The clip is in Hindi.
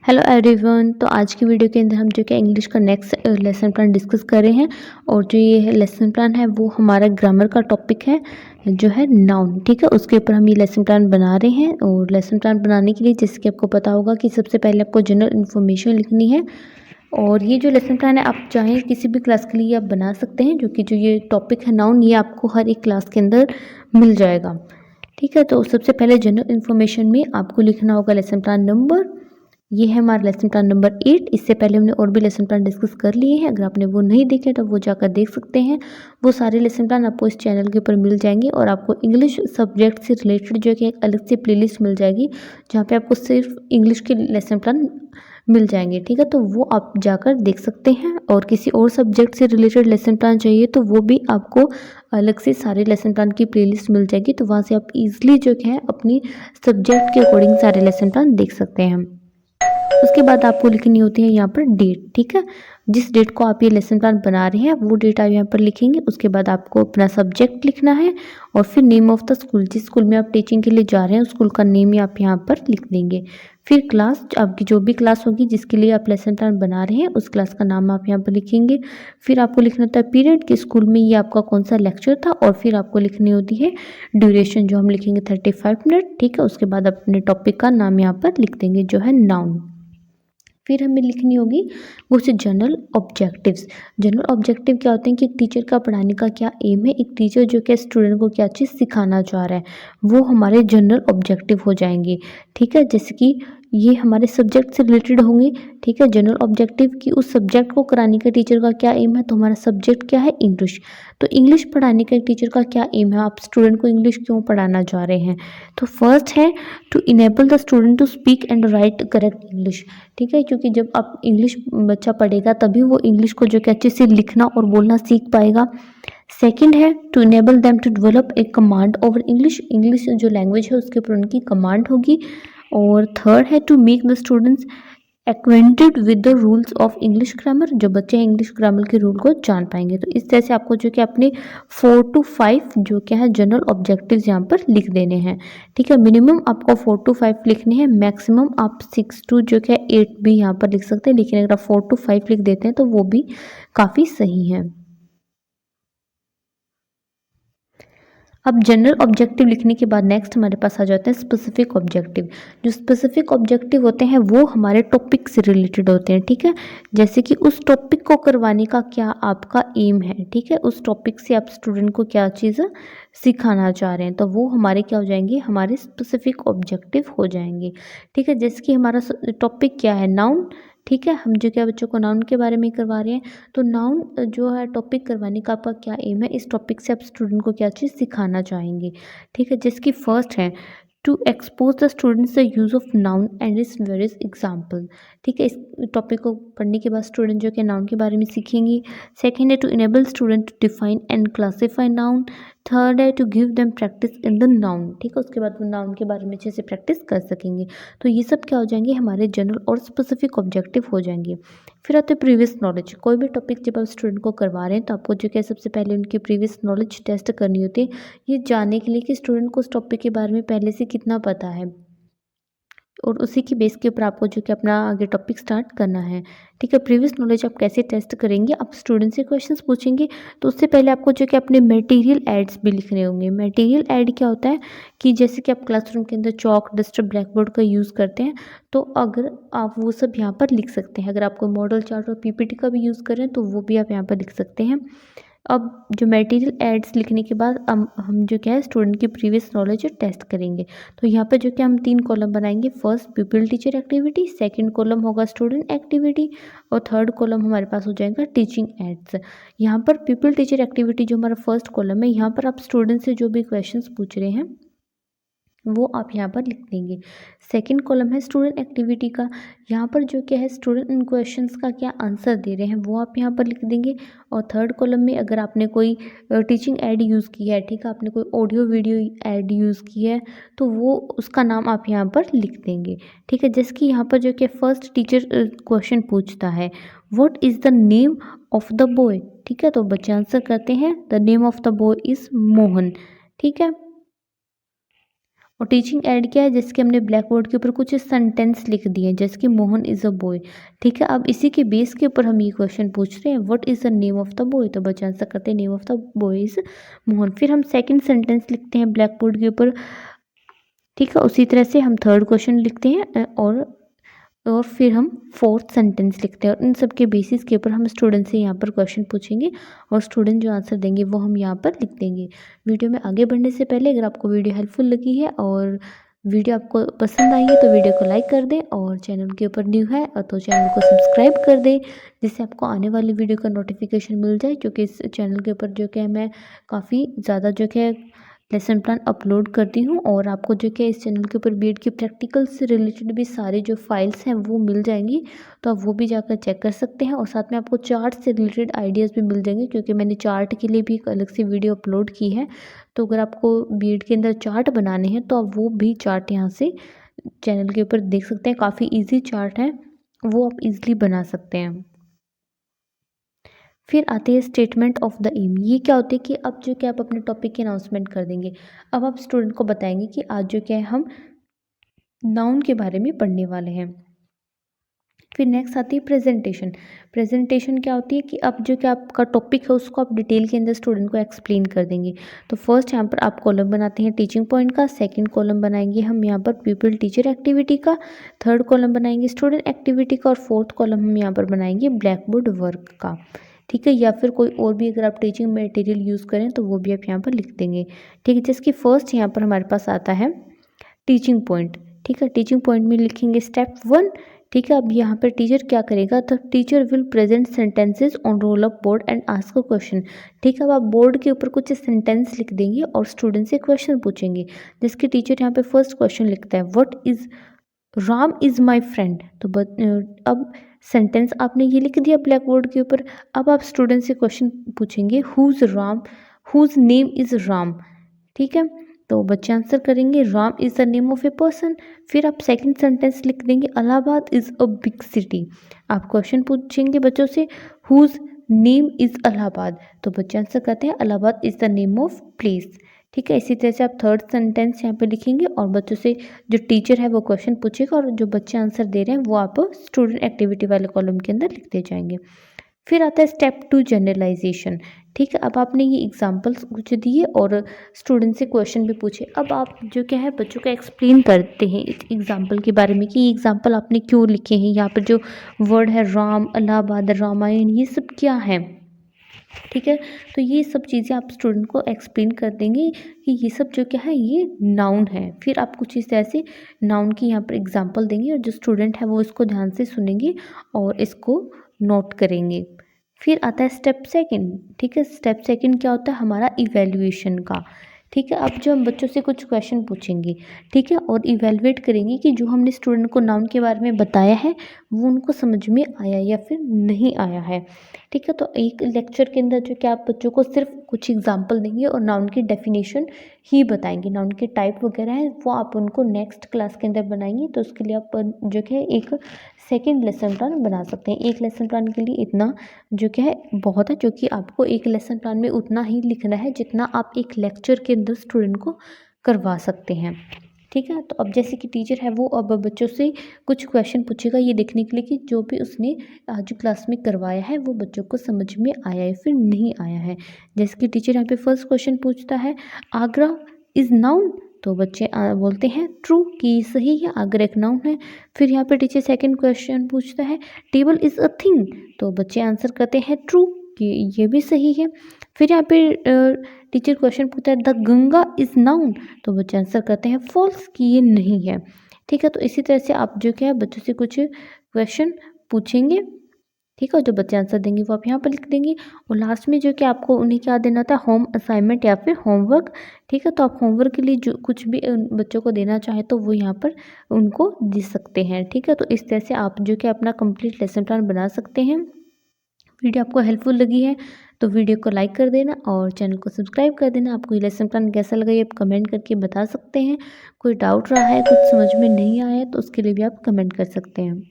Hello everyone. तो आज की वीडियो के अंदर हम जो कि इंग्लिश का नेक्स्ट लेसन प्लान डिस्कस कर रहे हैं। और जो ये लेसन प्लान है वो हमारा ग्रामर का टॉपिक है जो है नाउन। ठीक है, उसके ऊपर हम ये लेसन प्लान बना रहे हैं। और लेसन प्लान बनाने के लिए जैसे कि आपको पता होगा कि सबसे पहले आपको जनरल इन्फॉर्मेशन लिखनी है। और ये जो लेसन प्लान है आप चाहें किसी भी क्लास के लिए आप बना सकते हैं, जो ये टॉपिक है नाउन ये आपको हर एक क्लास के अंदर मिल जाएगा। ठीक है, तो सबसे पहले जनरल इन्फॉर्मेशन में आपको लिखना होगा लेसन प्लान नंबर। ये है हमारा लेसन प्लान नंबर 8। इससे पहले हमने और भी लेसन प्लान डिस्कस कर लिए हैं। अगर आपने वो नहीं देखे तो वो जाकर देख सकते हैं। वो सारे लेसन प्लान आपको इस चैनल के ऊपर मिल जाएंगे। और आपको इंग्लिश सब्जेक्ट से रिलेटेड जो है कि एक अलग से प्लेलिस्ट मिल जाएगी, जहाँ पे आपको सिर्फ इंग्लिश के लेसन प्लान मिल जाएंगे। ठीक है, तो वो आप जाकर देख सकते हैं। और किसी और सब्जेक्ट से रिलेटेड लेसन प्लान चाहिए तो वो भी आपको अलग से सारे लेसन प्लान की प्लेलिस्ट मिल जाएगी। तो वहाँ से आप इजीली जो है अपनी सब्जेक्ट के अकॉर्डिंग सारे लेसन प्लान देख सकते हैं। उसके बाद आपको लिखनी होती है यहाँ पर डेट। ठीक है, जिस डेट को आप ये लेसन प्लान बना रहे हैं वो डेट आप यहाँ पर लिखेंगे। उसके बाद आपको अपना सब्जेक्ट लिखना है और फिर नेम ऑफ द स्कूल, जिस स्कूल में आप टीचिंग के लिए जा रहे हैं उस स्कूल का नेम ही आप यहाँ पर लिख देंगे। फिर क्लास, आपकी जो भी क्लास होगी जिसके लिए आप लेसन प्लान बना रहे हैं उस क्लास का नाम आप यहाँ पर लिखेंगे। फिर आपको लिखना होता है पीरियड, कि स्कूल में ये आपका कौन सा लेक्चर था। और फिर आपको लिखनी होती है ड्यूरेशन, जो हम लिखेंगे 35 मिनट। ठीक है, उसके बाद अपने टॉपिक का नाम यहाँ पर लिख देंगे जो है नाउन। फिर हमें लिखनी होगी वो से जनरल ऑब्जेक्टिव्स। जनरल ऑब्जेक्टिव क्या होते हैं कि एक टीचर का पढ़ाने का क्या एम है, एक टीचर जो कि स्टूडेंट को क्या चीज़ सिखाना चाह रहा है, वो हमारे जनरल ऑब्जेक्टिव हो जाएंगे। ठीक है, जैसे कि ये हमारे सब्जेक्ट से रिलेटेड होंगे। ठीक है, जनरल ऑब्जेक्टिव की उस सब्जेक्ट को कराने का टीचर का क्या एम है, तो हमारा सब्जेक्ट क्या है इंग्लिश। तो इंग्लिश पढ़ाने का एक टीचर का क्या एम है, आप स्टूडेंट को इंग्लिश क्यों पढ़ाना चाह रहे हैं। तो फर्स्ट है to enable the student to speak and write correct English. ठीक है, क्योंकि जब आप इंग्लिश बच्चा पढ़ेगा तभी वो इंग्लिश को जो कि अच्छे से लिखना और बोलना सीख पाएगा। सेकंड है to enable them to develop a command over English. English जो लैंग्वेज है उसके ऊपर उनकी कमांड होगी। और थर्ड है to make the students acquainted with the rules of English grammar. जो बच्चे इंग्लिश ग्रामर के रूल को जान पाएंगे। तो इस तरह से आपको जो कि अपने 4 to 5 जो क्या है जनरल ऑब्जेक्टिव्स यहाँ पर लिख देने हैं। ठीक है, मिनिमम आपको 4 to 5 लिखने हैं, मैक्सिमम आप 6 to जो क्या 8 भी यहाँ पर लिख सकते हैं। लेकिन अगर आप 4 to 5 लिख देते हैं तो वो भी काफ़ी सही है। अब जनरल ऑब्जेक्टिव लिखने के बाद नेक्स्ट हमारे पास आ जाते हैं स्पेसिफिक ऑब्जेक्टिव। जो स्पेसिफिक ऑब्जेक्टिव होते हैं वो हमारे टॉपिक से रिलेटेड होते हैं। ठीक है, जैसे कि उस टॉपिक को करवाने का क्या आपका एम है। ठीक है, उस टॉपिक से आप स्टूडेंट को क्या चीज़ सिखाना चाह रहे हैं, तो वो हमारे क्या हो जाएंगे, हमारे स्पेसिफिक ऑब्जेक्टिव हो जाएंगे। ठीक है, जैसे कि हमारा टॉपिक क्या है नाउन। ठीक है, हम जो क्या बच्चों को नाउन के बारे में करवा रहे हैं। तो नाउन जो है टॉपिक करवाने का आपका क्या एम है, इस टॉपिक से आप स्टूडेंट को क्या चीज़ सिखाना चाहेंगे। ठीक है, जिसकी फर्स्ट है to expose the students the use of noun and its various example. ठीक है, इस टॉपिक को पढ़ने के बाद स्टूडेंट जो कि नाउन के बारे में सीखेंगे। सेकेंड है to enable student to define and classify noun. Third है to give them practice in the noun. ठीक है, उसके बाद वो नाउन के बारे में अच्छे से प्रैक्टिस कर सकेंगे। तो ये सब क्या हो जाएंगे, हमारे जनरल और स्पेसिफिक ऑब्जेक्टिव हो जाएंगे। फिर आते हैं प्रीवियस नॉलेज। कोई भी टॉपिक जब आप स्टूडेंट को करवा रहे हैं तो आपको जो क्या सबसे पहले उनकी प्रीवियस नॉलेज टेस्ट करनी होती है, ये जानने के लिए कि स्टूडेंट को उस टॉपिक के बारे में पहले से कितना पता है। और उसी की बेस के ऊपर आपको जो कि अपना आगे टॉपिक स्टार्ट करना है। ठीक है, प्रीवियस नॉलेज आप कैसे टेस्ट करेंगे, आप स्टूडेंट से क्वेश्चंस पूछेंगे। तो उससे पहले आपको जो कि अपने मटेरियल एड्स भी लिखने होंगे। मटेरियल ऐड क्या होता है कि जैसे कि आप क्लासरूम के अंदर चॉक, डस्टर, ब्लैक बोर्ड का यूज़ करते हैं, तो अगर आप वो सब यहाँ पर लिख सकते हैं। अगर आपको मॉडल चार्ट और पीपीटी का भी यूज़ करें तो वो भी आप यहाँ पर लिख सकते हैं। अब जो मटेरियल एड्स लिखने के बाद हम जो क्या है स्टूडेंट की प्रीवियस नॉलेज टेस्ट करेंगे। तो यहाँ पर जो कि हम 3 कॉलम बनाएंगे। First people teacher activity, second column होगा स्टूडेंट एक्टिविटी, और थर्ड कॉलम हमारे पास हो जाएगा टीचिंग एड्स। यहाँ पर पीपल टीचर एक्टिविटी जो हमारा फर्स्ट कॉलम है, यहाँ पर आप स्टूडेंट से जो भी क्वेश्चंस पूछ रहे हैं वो आप यहाँ पर लिख देंगे। सेकंड कॉलम है स्टूडेंट एक्टिविटी का, यहाँ पर जो क्या है स्टूडेंट इन क्वेश्चंस का क्या आंसर दे रहे हैं वो आप यहाँ पर लिख देंगे। और थर्ड कॉलम में अगर आपने कोई टीचिंग ऐड यूज़ की है, ठीक है, आपने कोई ऑडियो वीडियो ऐड यूज़ की है तो वो उसका नाम आप यहाँ पर लिख देंगे। ठीक है, जैसे कि यहाँ पर जो कि फर्स्ट टीचर क्वेश्चन पूछता है what is the name of the boy. ठीक है, तो बच्चे आंसर करते हैं the name of the boy is Mohan. ठीक है, और टीचिंग एड क्या है, जैसे कि हमने ब्लैक बोर्ड के ऊपर कुछ सेंटेंस लिख दिए जैसे कि मोहन इज़ अ बॉय। ठीक है, अब इसी के बेस के ऊपर हम ये क्वेश्चन पूछ रहे हैं what is the name of the boy, तो बच्चे आंसर करते हैं name of the boy is Mohan. फिर हम सेकंड सेंटेंस लिखते हैं ब्लैक बोर्ड के ऊपर। ठीक है, उसी तरह से हम थर्ड क्वेश्चन लिखते हैं और फिर हम फोर्थ सेंटेंस लिखते हैं और इन सब के बेसिस के ऊपर हम स्टूडेंट से यहाँ पर क्वेश्चन पूछेंगे और स्टूडेंट जो आंसर देंगे वो हम यहाँ पर लिख देंगे। वीडियो में आगे बढ़ने से पहले अगर आपको वीडियो हेल्पफुल लगी है और वीडियो आपको पसंद आई है तो वीडियो को लाइक कर दें और चैनल के ऊपर न्यू है तो चैनल को सब्सक्राइब कर दें, जिससे आपको आने वाली वीडियो का नोटिफिकेशन मिल जाए, क्योंकि इस चैनल के ऊपर जो कि मैं काफ़ी ज़्यादा जो कि लेसन प्लान अपलोड करती हूँ और आपको जो कि इस चैनल के ऊपर बीएड की प्रैक्टिकल से रिलेटेड भी सारी जो फाइल्स हैं वो मिल जाएंगी, तो आप वो भी जाकर चेक कर सकते हैं। और साथ में आपको चार्ट से रिलेटेड आइडियाज़ भी मिल जाएंगे, क्योंकि मैंने चार्ट के लिए भी एक अलग से वीडियो अपलोड की है। तो अगर आपको बीएड के अंदर चार्ट बनाने हैं तो आप वो भी चार्ट यहाँ से चैनल के ऊपर देख सकते हैं। काफ़ी ईजी चार्ट है, वो आप ईजिली बना सकते हैं। फिर आते हैं स्टेटमेंट ऑफ द एम। ये क्या होते हैं कि अब जो क्या आप अपने टॉपिक की अनाउंसमेंट कर देंगे। अब आप स्टूडेंट को बताएंगे कि आज जो क्या है हम नाउन के बारे में पढ़ने वाले हैं। फिर नेक्स्ट आती है प्रेजेंटेशन। प्रेजेंटेशन क्या होती है कि अब जो क्या आपका टॉपिक है उसको आप डिटेल के अंदर स्टूडेंट को एक्सप्लेन कर देंगे। तो फर्स्ट यहाँ पर आप कॉलम बनाते हैं टीचिंग पॉइंट का, सेकंड कॉलम बनाएंगे हम यहाँ पर पीपल टीचर एक्टिविटी का, थर्ड कॉलम बनाएंगे स्टूडेंट एक्टिविटी का और फोर्थ कॉलम हम यहाँ पर बनाएंगे ब्लैक बोर्ड वर्क का। ठीक है, या फिर कोई और भी अगर आप टीचिंग मटेरियल यूज़ करें तो वो भी आप यहाँ पर लिख देंगे। ठीक है, जिसकी फर्स्ट यहाँ पर हमारे पास आता है टीचिंग पॉइंट। ठीक है, टीचिंग पॉइंट में लिखेंगे स्टेप 1। ठीक है, अब यहाँ पर टीचर क्या करेगा, तो teacher will present sentences on roll of board and ask a question. ठीक है, अब आप बोर्ड के ऊपर कुछ सेंटेंस लिख देंगे और स्टूडेंट से क्वेश्चन पूछेंगे, जिसके टीचर यहाँ पे फर्स्ट क्वेश्चन लिखता है what is Ram is my friend. तो अब सेंटेंस आपने ये लिख दिया ब्लैक बोर्ड के ऊपर। अब आप स्टूडेंट से क्वेश्चन पूछेंगे whose Ram, whose name is Ram. ठीक है, तो बच्चे आंसर करेंगे Ram is the name of a person. फिर आप सेकंड सेंटेंस लिख देंगे Allahabad is a big city. आप क्वेश्चन पूछेंगे बच्चों से हुज नेम इज़ इलाहाबाद, तो बच्चे आंसर करते हैं Allahabad is the name of place. ठीक है, इसी तरह से आप थर्ड सेंटेंस यहाँ पे लिखेंगे और बच्चों से जो टीचर है वो क्वेश्चन पूछेगा और जो बच्चे आंसर दे रहे हैं वो आप स्टूडेंट एक्टिविटी वाले कॉलम के अंदर लिखते जाएंगे। फिर आता है स्टेप 2 जनरलाइजेशन। ठीक है, अब आपने ये एग्जांपल्स कुछ दिए और स्टूडेंट से क्वेश्चन भी पूछे। अब आप जो क्या है बच्चों को एक्सप्लेन करते हैं इस एग्जांपल के बारे में कि ये एग्जांपल आपने क्यों लिखे हैं, यहाँ पर जो वर्ड है राम, इलाहाबाद, रामायण, ये सब क्या है। ठीक है, तो ये सब चीज़ें आप स्टूडेंट को एक्सप्लेन कर देंगे कि ये सब जो क्या है ये नाउन है। फिर आप कुछ इस तरह से नाउन की यहाँ पर एग्जांपल देंगे और जो स्टूडेंट है वो इसको ध्यान से सुनेंगे और इसको नोट करेंगे। फिर आता है स्टेप सेकंड। ठीक है, स्टेप सेकंड क्या होता है हमारा इवैल्यूएशन का। ठीक है, अब जो हम बच्चों से कुछ क्वेश्चन पूछेंगे, ठीक है, और इवेलुएट करेंगे कि जो हमने स्टूडेंट को नाउन के बारे में बताया है वो उनको समझ में आया या फिर नहीं आया है। ठीक है, तो एक लेक्चर के अंदर जो कि आप बच्चों को सिर्फ कुछ एग्जांपल देंगे और नाउन की डेफिनेशन ही बताएंगे, नाउन के टाइप वगैरह है वो आप उनको नेक्स्ट क्लास के अंदर बनाएंगे। तो उसके लिए आप जो कि एक सेकेंड लेसन प्लान बना सकते हैं। एक लेसन प्लान के लिए इतना जो कि है बहुत है, जो कि आपको एक लेसन प्लान में उतना ही लिखना है जितना आप एक लेक्चर के अंदर स्टूडेंट को करवा सकते हैं। ठीक है, तो अब जैसे कि टीचर है वो अब बच्चों से कुछ क्वेश्चन पूछेगा ये देखने के लिए कि जो भी उसने आज क्लास में करवाया है वो बच्चों को समझ में आया है फिर नहीं आया है। जैसे कि टीचर यहाँ पे फर्स्ट क्वेश्चन पूछता है आगरा इज़ नाउन, तो बच्चे बोलते हैं ट्रू कि सही है, आगरा एक नाउन है। फिर यहाँ पे टीचर सेकंड क्वेश्चन पूछता है टेबल इज़ अ थिंग, तो बच्चे आंसर करते हैं ट्रू कि ये भी सही है। फिर यहाँ पे टीचर क्वेश्चन पूछता है द गंगा इज़ नाउन, तो बच्चे आंसर करते हैं फॉल्स कि ये नहीं है। ठीक है, तो इसी तरह से आप जो क्या है बच्चों से कुछ क्वेश्चन पूछेंगे। ठीक है, जो बच्चे आंसर देंगे वो आप यहाँ पर लिख देंगे और लास्ट में जो कि आपको उन्हें क्या देना था होम असाइनमेंट या फिर होमवर्क। ठीक है, तो आप होमवर्क के लिए जो कुछ भी बच्चों को देना चाहे तो वो यहाँ पर उनको दे सकते हैं। ठीक है, तो इस तरह से आप जो कि अपना कंप्लीट लेसन प्लान बना सकते हैं। वीडियो आपको हेल्पफुल लगी है तो वीडियो को लाइक कर देना और चैनल को सब्सक्राइब कर देना। आपको ये लेसन प्लान कैसा लगा ये आप कमेंट करके बता सकते हैं। कोई डाउट रहा है, कुछ समझ में नहीं आया है तो उसके लिए भी आप कमेंट कर सकते हैं।